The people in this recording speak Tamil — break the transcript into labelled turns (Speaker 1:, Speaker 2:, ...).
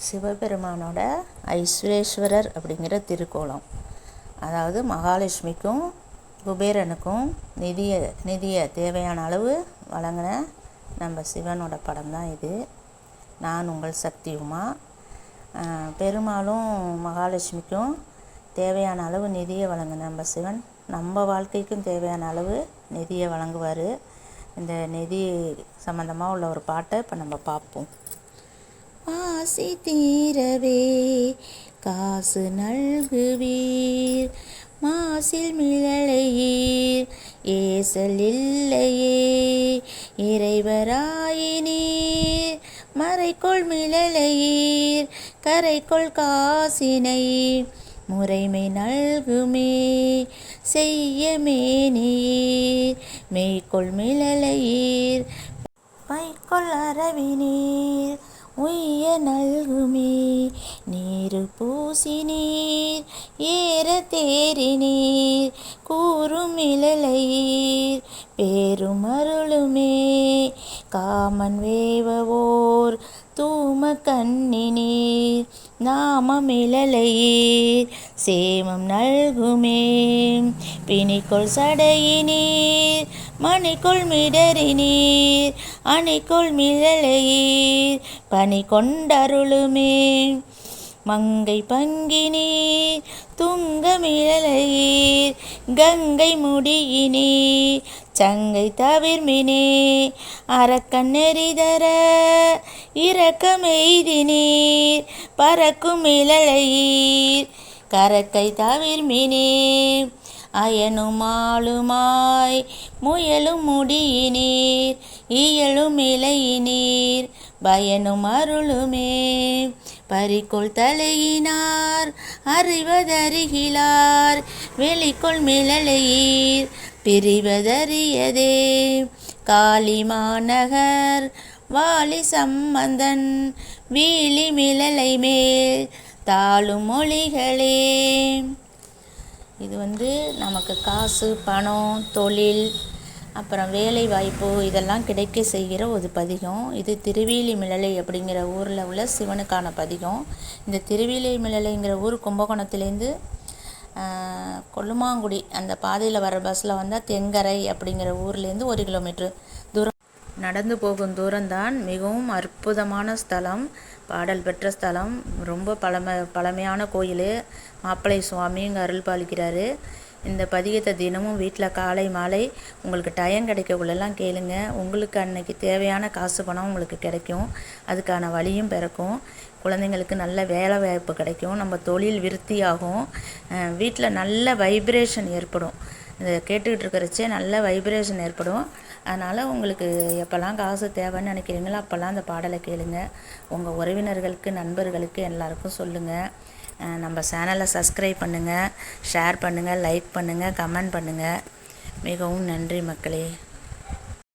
Speaker 1: சிவபெருமானோட ஐஸ்வரேஸ்வரர் அப்படிங்கிற திருக்கோலம். அதாவது மகாலட்சுமிக்கும் குபேரனுக்கும் நிதியை தேவையான அளவு வழங்கின நம்ம சிவனோட படம் தான் இது. நான் உங்கள் சக்தி உமா. பெருமாளும் மகாலட்சுமிக்கும் தேவையான அளவு நிதியை வழங்கின நம்ம சிவன் நம்ம வாழ்க்கைக்கும் தேவையான அளவு நிதியை வழங்குவார். இந்த நிதி சம்மந்தமாக உள்ள ஒரு பாட்டை இப்போ நம்ம பார்ப்போம். ஆசி தீரவே காசு நல்குவீர், மாசில் மிளலையீர் ஏசல் இல்லையே, இறைவராயினீர் மறைக்கொள் மிளலையீர் கரைக்கொள் காசினை, முறைமை நல்குமே செய்ய மேனியீர் மெய்கொள் மிளலையீர் மைக்கொள் அரவினீர் உய்ய நல்குமே, நீரு பூசினீர் ஏற தேரினீர் கூறும் மிளலையீர் பேரும் அருளுமே, காமன் வேவவோர் தூம கண்ணினீர் நாம மிளலையீர் சேமம் நல்குமே, பிணிக்கொள் சடையினீர் மணிக்கொள் மிடறினீர் அணிக்கொள் மிளலையீர் பனி கொண்டருளுமே, மங்கை பங்கினீர் துங்க மிளலையீர் கங்கை முடியினீர் சங்கை தவிர்மினே, அரக்கன் நெறிதர இரக்கமெய்தினீர் பறக்கும் மிளலையீர் கரக்கை தவிர்மினே, அயனும் ஆளுமாய் முயலும் முடியினீர் இயலும் இலையினீர் பயனும் அருளுமே, பறிக்கொள் தலையினார் அறிவதறிகிலார் வெளிக்கொள் மிளலையீர் பிரிவதறியதே, காளிமாநகர் வாலி சம்பந்தன் வீழி மிளலை மேல் தாழும் மொழிகளே. இது நமக்கு காசு, பணம், தொழில், அப்புறம் வேலை வாய்ப்பு இதெல்லாம் கிடைக்க செய்கிற ஒரு பதிகம். இது திருவீழிமிழலை அப்படிங்கிற ஊரில் உள்ள சிவனுக்கான பதிகம். இந்த திருவீழிமிழலைங்கிற ஊர் கும்பகோணத்துலேருந்து கொல்லுமாங்குடி அந்த பாதையில் வர பஸ்ஸில் வந்தால் தெங்கரை அப்படிங்கிற ஊர்லேருந்து 1 கிலோமீட்டர் தூரம் நடந்து போகும் தூரம்தான். மிகவும் அற்புதமான ஸ்தலம், பாடல் பெற்ற ஸ்தலம், ரொம்ப பழமையான கோயில். மாப்பிள்ளை சுவாமி இங்கே அருள் பாலிக்கிறாரு. இந்த பதிகத்தை தினமும் வீட்டில் காலை மாலை உங்களுக்கு டைம் கிடைக்கக்குள்ளெல்லாம் கேளுங்க. உங்களுக்கு அன்னைக்கு தேவையான காசு பணம் உங்களுக்கு கிடைக்கும், அதுக்கான வழியும் பிறக்கும். குழந்தைங்களுக்கு நல்ல வேலை வாய்ப்பு கிடைக்கும், நம்ம தொழில் விருத்தியாகும், வீட்டில் நல்ல வைப்ரேஷன் ஏற்படும். இதை கேட்டுக்கிட்டு இருக்கிறச்சே நல்ல வைப்ரேஷன் ஏற்படும். அதனால் உங்களுக்கு எப்போல்லாம் காசு தேவைன்னு நினைக்கிறீங்களோ அப்போல்லாம் அந்த பாடலை கேளுங்க. உங்கள் உறவினர்களுக்கு நண்பர்களுக்கு எல்லாருக்கும் சொல்லுங்கள். நம்ம சேனலை சப்ஸ்கிரைப் பண்ணுங்கள், ஷேர் பண்ணுங்கள், லைக் பண்ணுங்கள், கமெண்ட் பண்ணுங்கள். மிகவும் நன்றி மக்களே.